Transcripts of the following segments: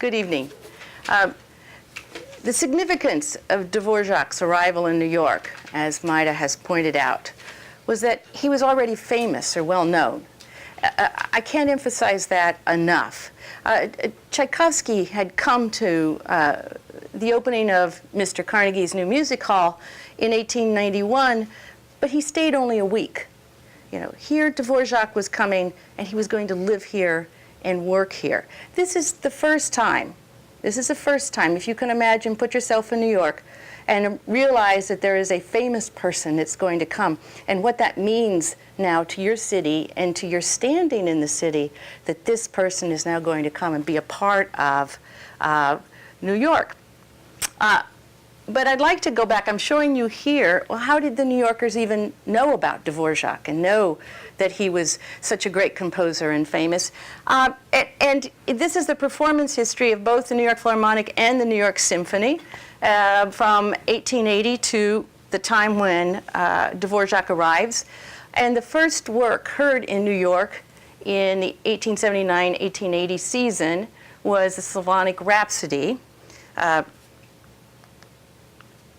Good evening. The significance of Dvorak's arrival in New York, as Maida has pointed out, was that he was already famous or well known. I can't emphasize that enough. Tchaikovsky had come to the opening of Mr. Carnegie's new music hall in 1891, but he stayed only a week. Here Dvorak was coming, and he was going to live here and work here. This is the first time. If you can imagine, put yourself in New York and realize that there is a famous person that's going to come, and what that means now to your city and to your standing in the city, that this person is now going to come and be a part of New York. But I'd like to go back. I'm showing you here, well, how did the New Yorkers even know about Dvorak and know that he was such a great composer and famous? And this is the performance history of both the New York Philharmonic and the New York Symphony from 1880 to the time when Dvorak arrives. And the first work heard in New York in the 1879-1880 season was the Slavonic Rhapsody.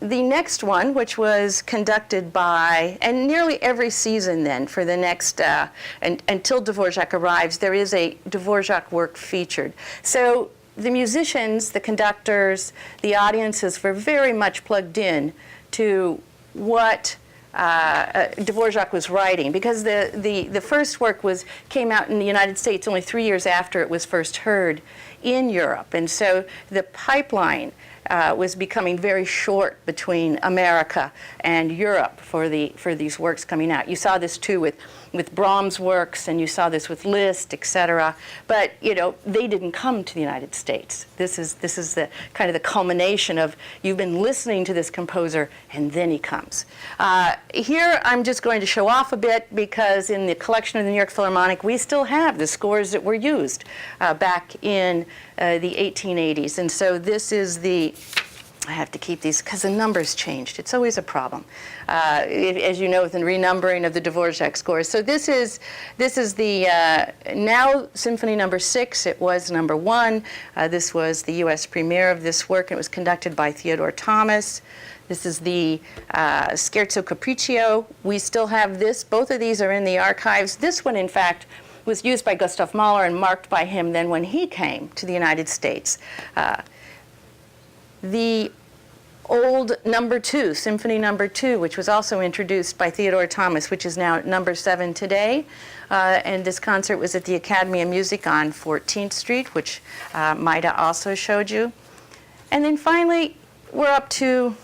The next one, which was conducted by, and nearly every season then for the next, until Dvorak arrives, there is a Dvorak work featured. So the musicians, the conductors, the audiences were very much plugged in to what Dvorak was writing, because the first work came out in the United States only 3 years after it was first heard in Europe. And so the pipeline was becoming very short between America and Europe for these works coming out. You saw this too with Brahms' works, and you saw this with Liszt, etc. But they didn't come to the United States. This is the kind of the culmination of, you've been listening to this composer, and then he comes. Here I'm just going to show off a bit, because in the collection of the New York Philharmonic we still have the scores that were used back in the 1880s. And so this is I have to keep these because the numbers changed. It's always a problem, as you know, with the renumbering of the Dvorak scores. So this is the now Symphony Number 6. It was number 1. This was the U.S. premiere of this work. It was conducted by Theodore Thomas. This is the Scherzo Capriccio. We still have this. Both of these are in the archives. This one, in fact, was used by Gustav Mahler and marked by him then when he came to the United States. The old number 2, Symphony Number 2, which was also introduced by Theodore Thomas, which is now number 7 today. And this concert was at the Academy of Music on 14th Street, which Maida also showed you. And then finally, we're up to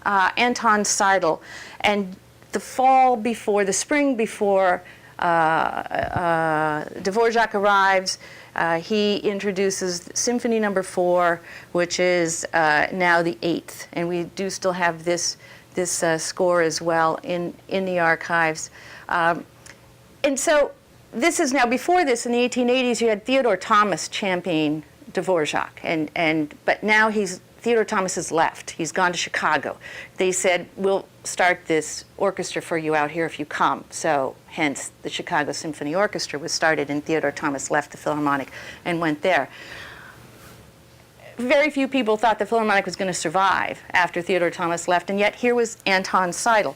Anton Seidl. And the spring before Dvorak arrives, he introduces Symphony Number 4, which is now the 8th, and we do still have this score as well in the archives. And so this is now, before this, in the 1880s, you had Theodore Thomas championing Dvorak, but now Theodore Thomas has left. He's gone to Chicago. They said, we'll start this orchestra for you out here if you come. So hence the Chicago Symphony Orchestra was started, and Theodore Thomas left the Philharmonic and went there. Very few people thought the Philharmonic was going to survive after Theodore Thomas left, and yet here was Anton Seidl.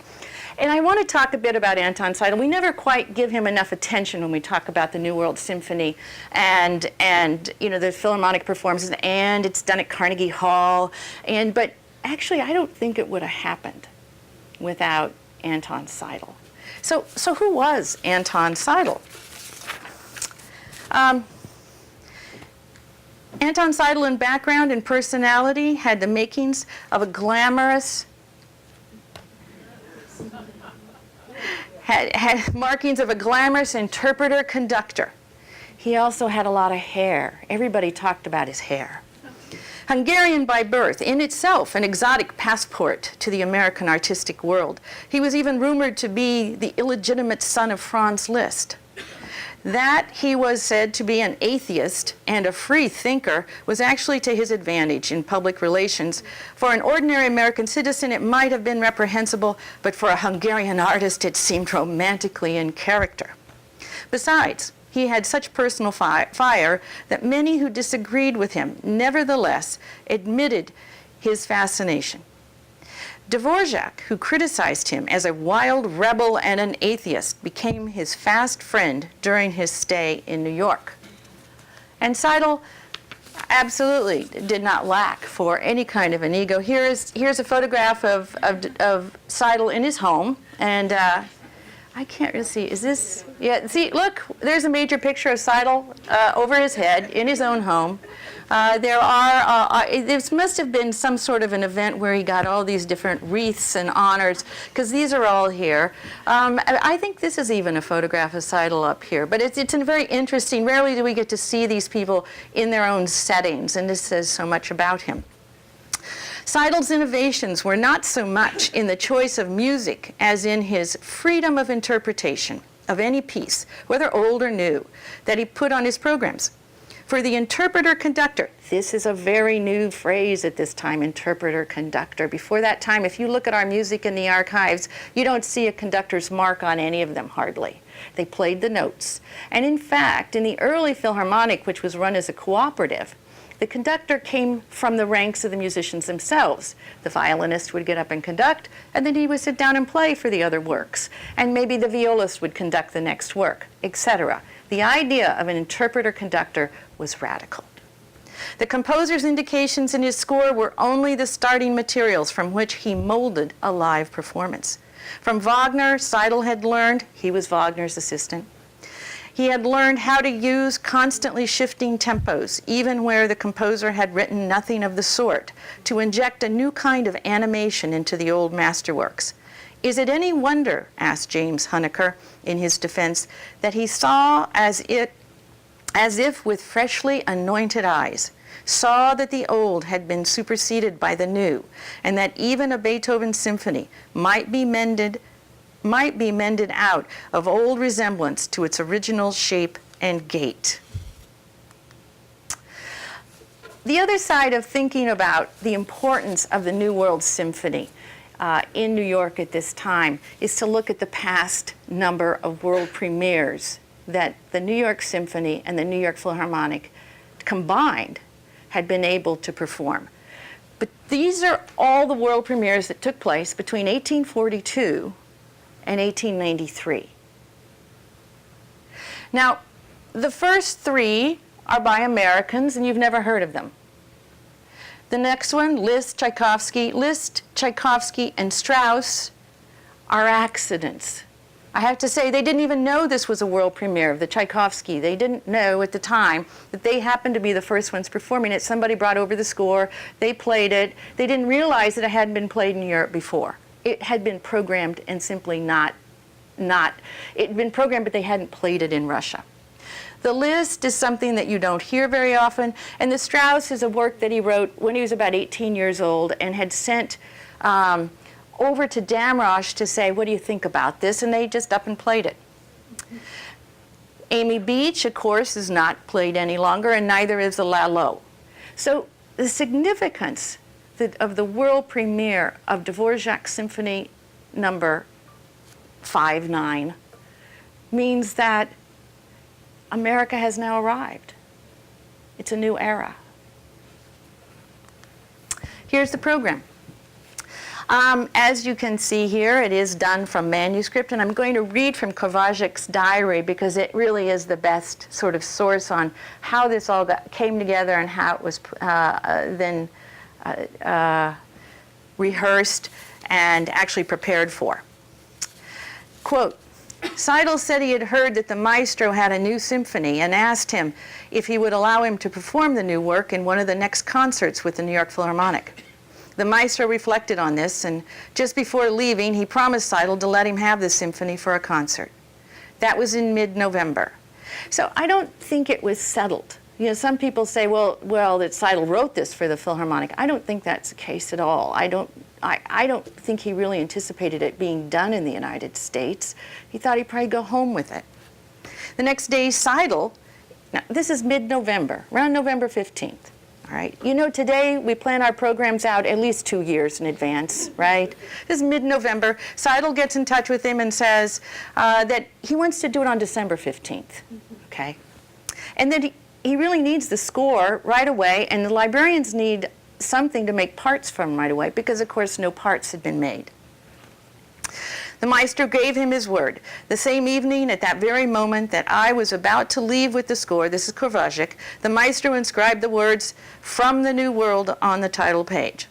And I want to talk a bit about Anton Seidl. We never quite give him enough attention when we talk about the New World Symphony and the Philharmonic performances, and it's done at Carnegie Hall. But actually, I don't think it would have happened without Anton Seidl. So who was Anton Seidl? Anton Seidl, in background and personality, had the makings of a glamorous, had markings of a glamorous interpreter-conductor. He also had a lot of hair. Everybody talked about his hair. Hungarian by birth, in itself an exotic passport to the American artistic world. He was even rumored to be the illegitimate son of Franz Liszt. That he was said to be an atheist and a free thinker was actually to his advantage in public relations. For an ordinary American citizen, it might have been reprehensible, but for a Hungarian artist, it seemed romantically in character. Besides, he had such personal fire that many who disagreed with him nevertheless admitted his fascination. Dvorak, who criticized him as a wild rebel and an atheist, became his fast friend during his stay in New York. And Seidel absolutely did not lack for any kind of an ego. Here's a photograph of Seidel in his home, and I can't really see. Is this? Yeah. See, look. There's a major picture of Seidel over his head in his own home. There must have been some sort of an event where he got all these different wreaths and honors, because these are all here. I think this is even a photograph of Seidel up here, but it's very interesting. Rarely do we get to see these people in their own settings, and this says so much about him. Seidel's innovations were not so much in the choice of music as in his freedom of interpretation of any piece, whether old or new, that he put on his programs. For the interpreter-conductor, this is a very new phrase at this time, interpreter-conductor. Before that time, if you look at our music in the archives, you don't see a conductor's mark on any of them, hardly. They played the notes. And in fact, in the early Philharmonic, which was run as a cooperative, the conductor came from the ranks of the musicians themselves. The violinist would get up and conduct, and then he would sit down and play for the other works. And maybe the violist would conduct the next work, etc. The idea of an interpreter-conductor was radical. The composer's indications in his score were only the starting materials from which he molded a live performance. From Wagner, Seidel had learned, he was Wagner's assistant, he had learned how to use constantly shifting tempos, even where the composer had written nothing of the sort, to inject a new kind of animation into the old masterworks. Is it any wonder, asked James Huneker in his defense, that he saw as if with freshly anointed eyes, saw that the old had been superseded by the new, and that even a Beethoven symphony might be mended out of old resemblance to its original shape and gait. The other side of thinking about the importance of the New World Symphony in New York at this time is to look at the past number of world premieres that the New York Symphony and the New York Philharmonic combined had been able to perform. But these are all the world premieres that took place between 1842 and 1893. Now, the first three are by Americans, and you've never heard of them. The next one, Liszt, Tchaikovsky, and Strauss are accidents. I have to say, they didn't even know this was a world premiere of the Tchaikovsky. They didn't know at the time that they happened to be the first ones performing it. Somebody brought over the score, they played it. They didn't realize that it hadn't been played in Europe before. It had been programmed and simply it had been programmed, but they hadn't played it in Russia. The Liszt is something that you don't hear very often, and the Strauss is a work that he wrote when he was about 18 years old and had sent over to Damrosch to say, what do you think about this? And they just up and played it. Amy Beach, of course, is not played any longer, and neither is the Lalo. So the significance of the world premiere of Dvorak Symphony number 5-9 means that America has now arrived. It's a new era. Here's the program. As you can see here, it is done from manuscript, and I'm going to read from Kovačik's diary because it really is the best sort of source on how this all came together and how it was then rehearsed and actually prepared for. Quote, Seidel said he had heard that the maestro had a new symphony and asked him if he would allow him to perform the new work in one of the next concerts with the New York Philharmonic. The maestro reflected on this, and just before leaving, he promised Seidel to let him have the symphony for a concert. That was in mid-November. So I don't think it was settled. You know, some people say, well, that Seidel wrote this for the Philharmonic. I don't think that's the case at all. I don't think he really anticipated it being done in the United States. He thought he'd probably go home with it. The next day, Seidel, now this is mid-November, around November 15th. All right. You know, today we plan our programs out at least 2 years in advance, right? This is mid-November. Seidel gets in touch with him and says that he wants to do it on December 15th. okay? And then he really needs the score right away, and the librarians need something to make parts from right away, because of course no parts had been made. The maestro gave him his word. The same evening, at that very moment that I was about to leave with the score, this is Kovacic, the maestro inscribed the words, "From the New World," on the title page.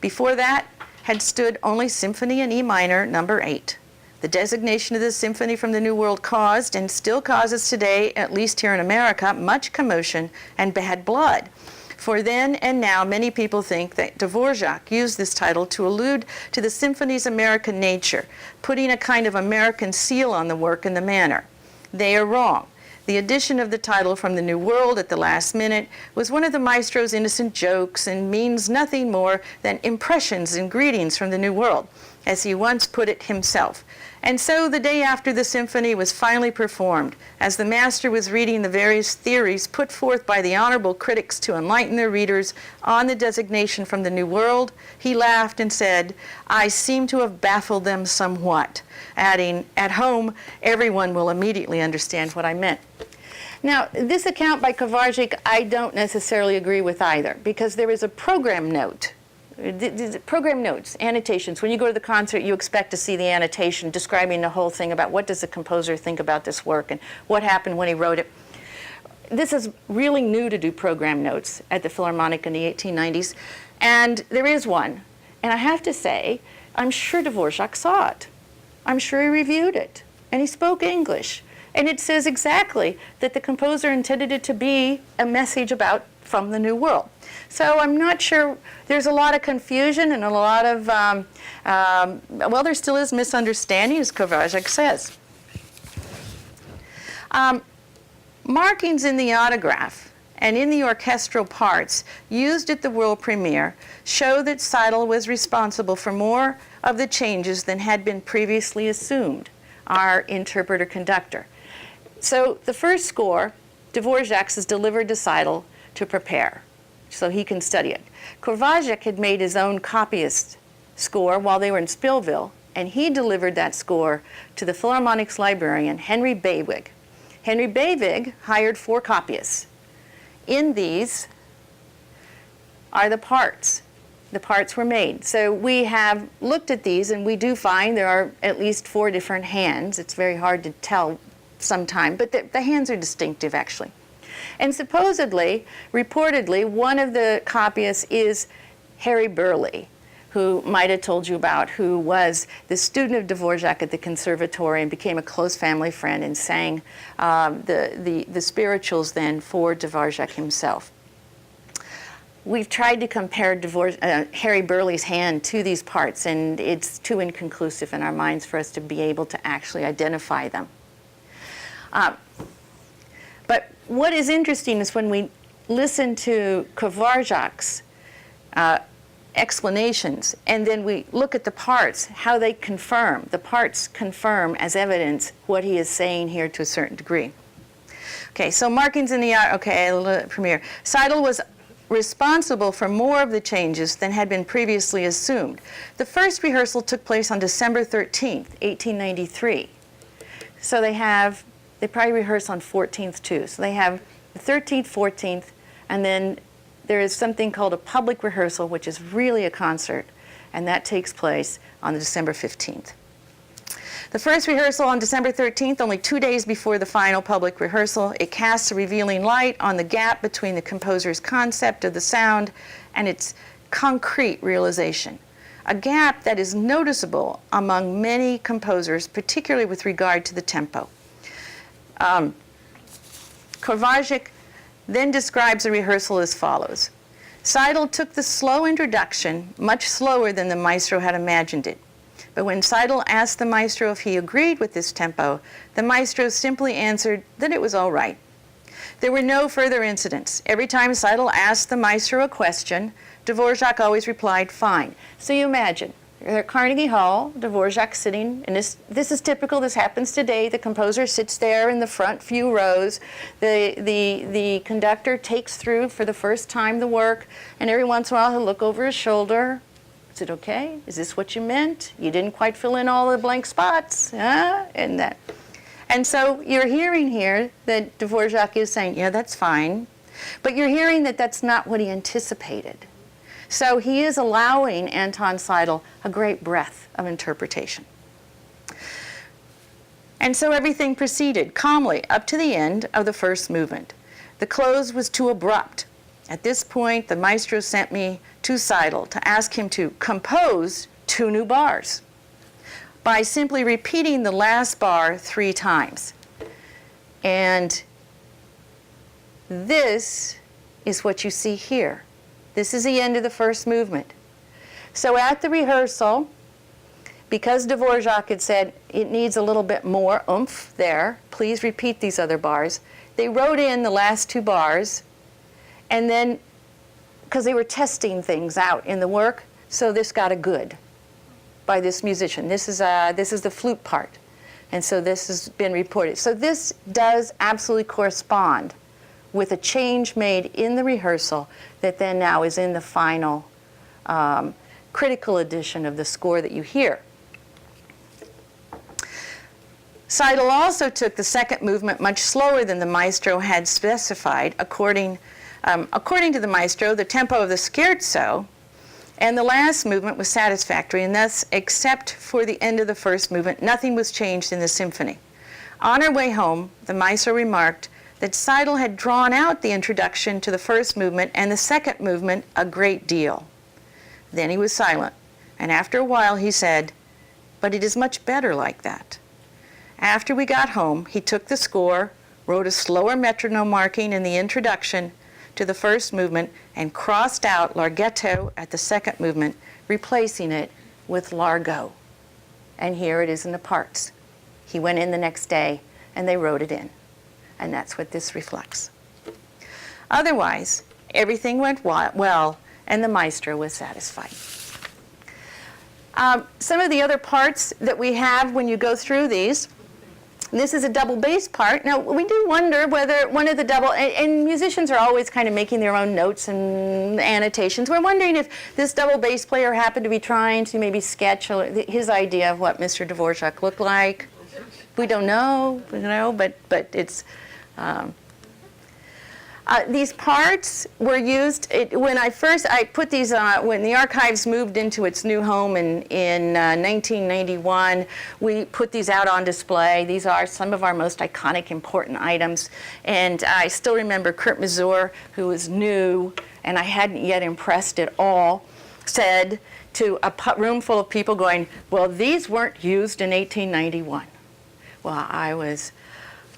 Before that had stood only Symphony in E minor, number 8. The designation of this symphony from the New World caused, and still causes today, at least here in America, much commotion and bad blood. For then and now, many people think that Dvorak used this title to allude to the symphony's American nature, putting a kind of American seal on the work in the manner. They are wrong. The addition of the title from the New World at the last minute was one of the maestro's innocent jokes and means nothing more than impressions and greetings from the New World, as he once put it himself. And so the day after the symphony was finally performed, as the master was reading the various theories put forth by the honorable critics to enlighten their readers on the designation from the New World, he laughed and said, "I seem to have baffled them somewhat," adding, "At home, everyone will immediately understand what I meant." Now, this account by Kovacic, I don't necessarily agree with either, because there is a program note. Program notes, annotations. When you go to the concert, you expect to see the annotation describing the whole thing about what does the composer think about this work and what happened when he wrote it. This is really new to do program notes at the Philharmonic in the 1890s, and there is one. And I have to say, I'm sure Dvorak saw it. I'm sure he reviewed it, and he spoke English. And it says exactly that the composer intended it to be a message about from the New World. So I'm not sure. There's a lot of confusion and a lot of, well, there still is misunderstanding, as Kovacic says. Markings in the autograph and in the orchestral parts used at the world premiere show that Seidl was responsible for more of the changes than had been previously assumed, our interpreter-conductor. So the first score, Dvorak's, is delivered to Seidl to prepare, so he can study it. Kovacic had made his own copyist score while they were in Spillville, and he delivered that score to the Philharmonic's librarian, Henry Beyvig. Henry Beyvig hired 4 copyists. In these are the parts. The parts were made. So we have looked at these, and we do find there are at least 4 different hands. It's very hard to tell sometime, but the hands are distinctive, actually. And supposedly, reportedly, one of the copyists is Harry Burleigh, who might have told you about, who was the student of Dvorak at the conservatory and became a close family friend and sang the spirituals then for Dvorak himself. We've tried to compare Harry Burleigh's hand to these parts, and it's too inconclusive in our minds for us to be able to actually identify them. But what is interesting is when we listen to Kovacic's explanations, and then we look at the parts, how they confirm. The parts confirm as evidence what he is saying here to a certain degree. Okay, so markings in the premiere. Seidl was responsible for more of the changes than had been previously assumed. The first rehearsal took place on December 13th, 1893. So they probably rehearse on 14th too. So they have the 13th, 14th, and then there is something called a public rehearsal, which is really a concert, and that takes place on December 15th. The first rehearsal on December 13th, only 2 days before the final public rehearsal, it casts a revealing light on the gap between the composer's concept of the sound and its concrete realization. A gap that is noticeable among many composers, particularly with regard to the tempo. Kovacic then describes the rehearsal as follows. Seidl took the slow introduction much slower than the maestro had imagined it. But when Seidl asked the maestro if he agreed with this tempo, the maestro simply answered that it was all right. There were no further incidents. Every time Seidl asked the maestro a question, Dvorak always replied, fine. So you imagine, you're at Carnegie Hall, Dvorak sitting, and this is typical, this happens today. The composer sits there in the front few rows. The conductor takes through for the first time the work, and every once in a while he'll look over his shoulder. Is it okay? Is this what you meant? You didn't quite fill in all the blank spots, huh? And And so you're hearing here that Dvorak is saying, yeah, that's fine. But you're hearing that that's not what he anticipated. So he is allowing Anton Seidl a great breadth of interpretation. And so everything proceeded calmly up to the end of the first movement. The close was too abrupt. At this point, the maestro sent me to Seidl to ask him to compose 2 new bars by simply repeating the last bar 3 times. And this is what you see here. This is the end of the first movement. So at the rehearsal, because Dvorak had said it needs a little bit more oomph there, please repeat these other bars, they wrote in the last 2 bars, and then, because they were testing things out in the work, so this got a good by this musician. This is the flute part, and so this has been reported. So this does absolutely correspond with a change made in the rehearsal that then now is in the final critical edition of the score that you hear. Seidl also took the second movement much slower than the maestro had specified. According to the maestro, the tempo of the scherzo and the last movement was satisfactory, and thus, except for the end of the first movement, nothing was changed in the symphony. On our way home, the maestro remarked that Seidl had drawn out the introduction to the first movement and the second movement a great deal. Then he was silent, and after a while he said, "But it is much better like that." After we got home, he took the score, wrote a slower metronome marking in the introduction to the first movement, and crossed out larghetto at the second movement, replacing it with largo. And here it is in the parts. He went in the next day, and they wrote it in. And that's what this reflects. Otherwise, everything went well, and the maestro was satisfied. Some of the other parts that we have when you go through these, this is a double bass part. Now, we do wonder whether one of the double, and musicians are always kind of making their own notes and annotations. We're wondering if this double bass player happened to be trying to maybe sketch his idea of what Mr. Dvorak looked like. We don't know, but it's, these parts were used, when I put these, when the archives moved into its new home in 1991, we put these out on display. These are some of our most iconic, important items. And I still remember Kurt Mazur, who was new, and I hadn't yet impressed at all, said to a room full of people going, "Well, these weren't used in 1891. Well, I was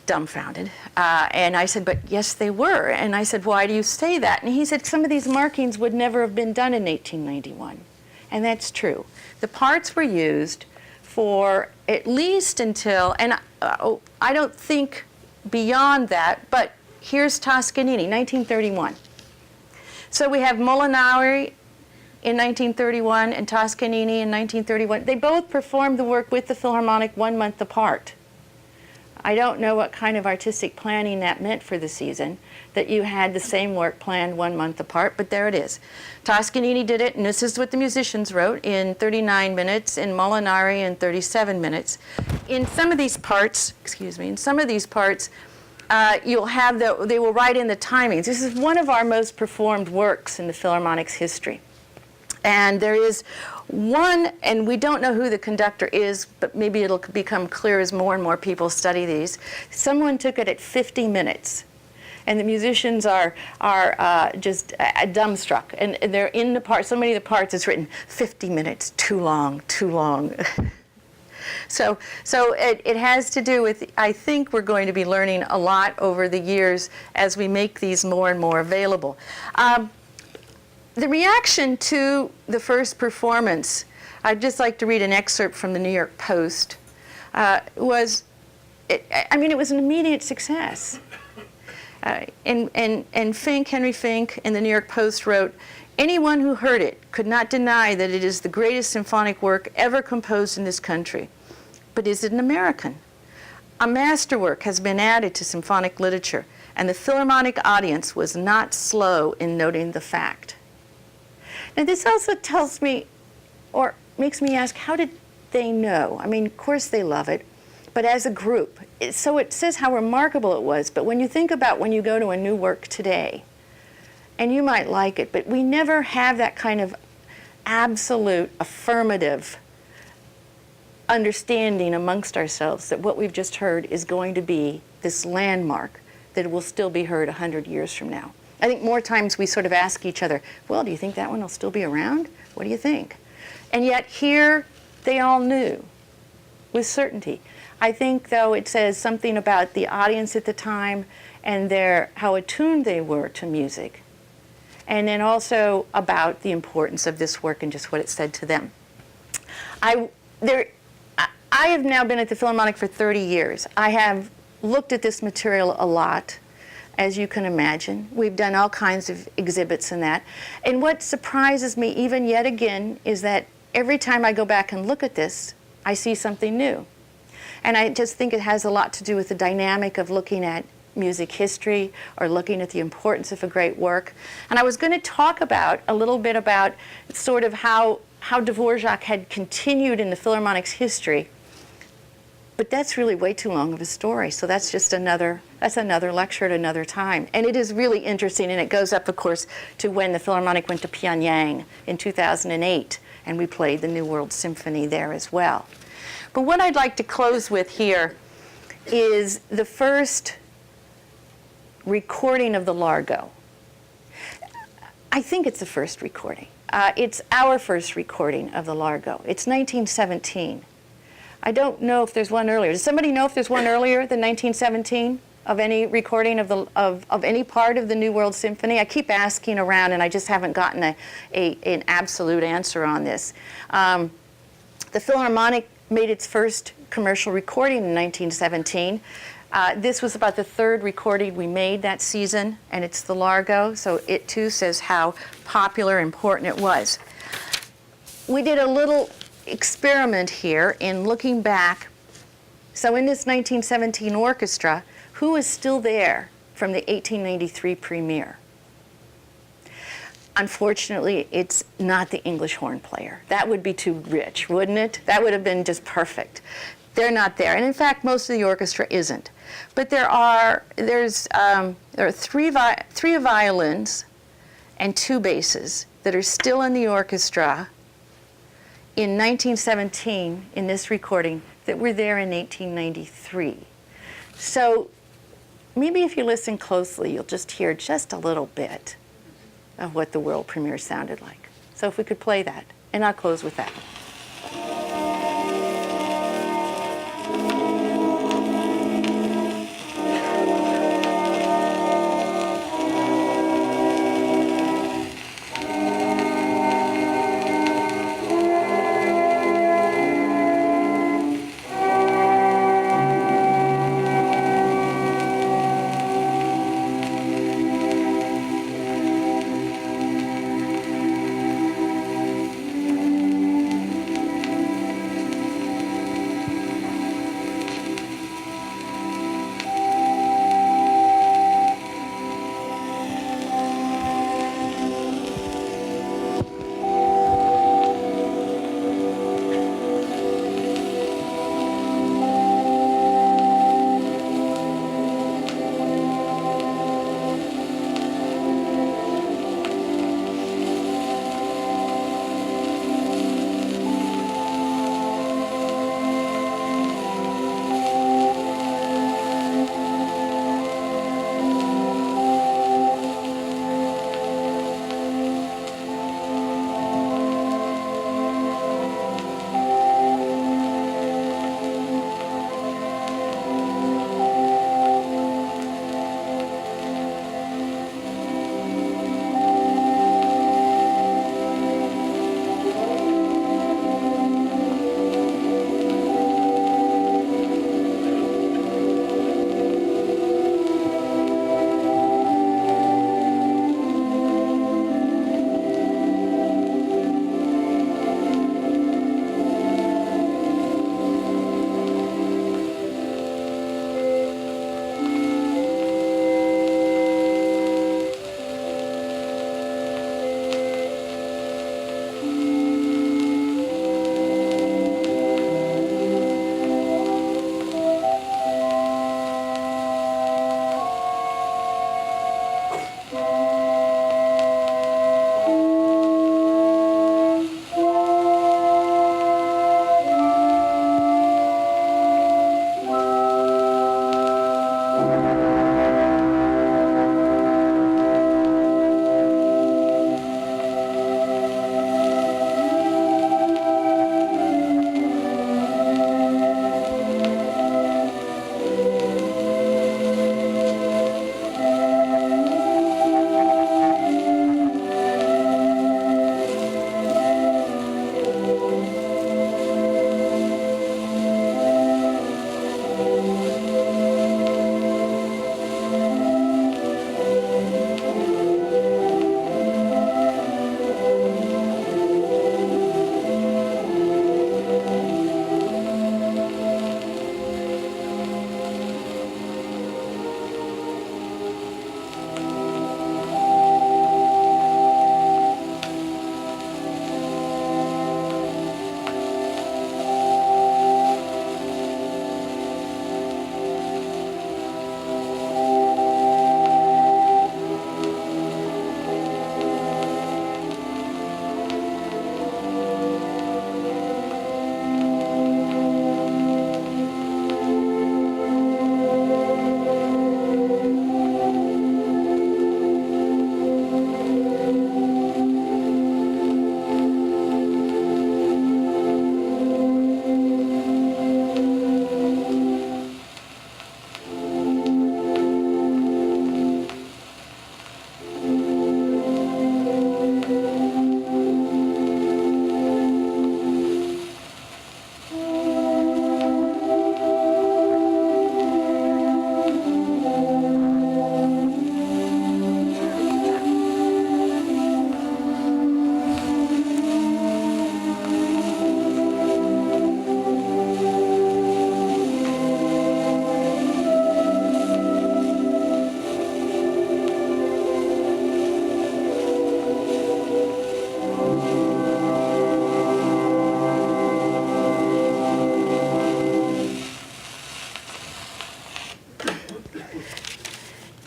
dumbfounded. And I said, "But yes, they were." And I said, "Why do you say that?" And he said, "Some of these markings would never have been done in 1891. And that's true. The parts were used for at least until, and I don't think beyond that, but here's Toscanini, 1931. So we have Molinari in 1931 and Toscanini in 1931. They both performed the work with the Philharmonic 1 month apart. I don't know what kind of artistic planning that meant for the season, that you had the same work planned 1 month apart, but there it is. Toscanini did it, and this is what the musicians wrote, in 39 minutes, in Molinari in 37 minutes. In some of these parts, you'll have they will write in the timings. This is one of our most performed works in the Philharmonic's history. And there is one, and we don't know who the conductor is, but maybe it'll become clear as more and more people study these. Someone took it at 50 minutes. And the musicians are just dumbstruck. And they're in the part, so many of the parts it's written, 50 minutes, too long, too long. So it has to do with, I think we're going to be learning a lot over the years as we make these more and more available. The reaction to the first performance, I'd just like to read an excerpt from the New York Post, it was an immediate success. And Henry Fink in the New York Post wrote, "Anyone who heard it could not deny that it is the greatest symphonic work ever composed in this country. But is it an American? A masterwork has been added to symphonic literature, and the Philharmonic audience was not slow in noting the fact." Now this also tells me, or makes me ask, how did they know? I mean, of course they love it, but as a group. So it says how remarkable it was, but when you think about when you go to a new work today, and you might like it, but we never have that kind of absolute affirmative understanding amongst ourselves that what we've just heard is going to be this landmark that will still be heard 100 years from now. I think more times we sort of ask each other, well, do you think that one will still be around? What do you think? And yet here they all knew with certainty. I think, though, it says something about the audience at the time and how attuned they were to music, and then also about the importance of this work and just what it said to them. I have now been at the Philharmonic for 30 years. I have looked at this material a lot, as you can imagine. We've done all kinds of exhibits in that. And what surprises me even yet again is that every time I go back and look at this, I see something new. And I just think it has a lot to do with the dynamic of looking at music history or looking at the importance of a great work. And I was going to talk a little bit about sort of how Dvorak had continued in the Philharmonic's history. But that's really way too long of a story, so that's just another lecture at another time. And it is really interesting, and it goes up, of course, to when the Philharmonic went to Pyongyang in 2008, and we played the New World Symphony there as well. But what I'd like to close with here is the first recording of the Largo. I think it's the first recording. It's our first recording of the Largo. It's 1917. I don't know if there's one earlier. Does somebody know if there's one earlier than 1917 of any recording of any part of the New World Symphony? I keep asking around, and I just haven't gotten an absolute answer on this. The Philharmonic made its first commercial recording in 1917. This was about the third recording we made that season, and it's the Largo, so it too says how popular and important it was. We did a little experiment here in looking back. So in this 1917 orchestra, who is still there from the 1893 premiere? Unfortunately, it's not the English horn player. That would be too rich, wouldn't it? That would have been just perfect. They're not there, and in fact, most of the orchestra isn't. But there are three violins and two basses that are still in the orchestra in 1917 in this recording that were there in 1893. So maybe if you listen closely, you'll just hear just a little bit of what the world premiere sounded like. So if we could play that, and I'll close with that.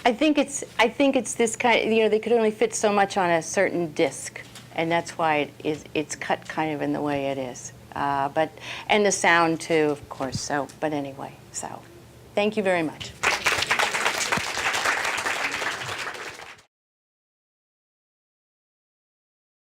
I think it's this kind. You know, they could only fit so much on a certain disc, and that's why it's cut kind of in the way it is. And the sound too, of course. So, but anyway, so thank you very much.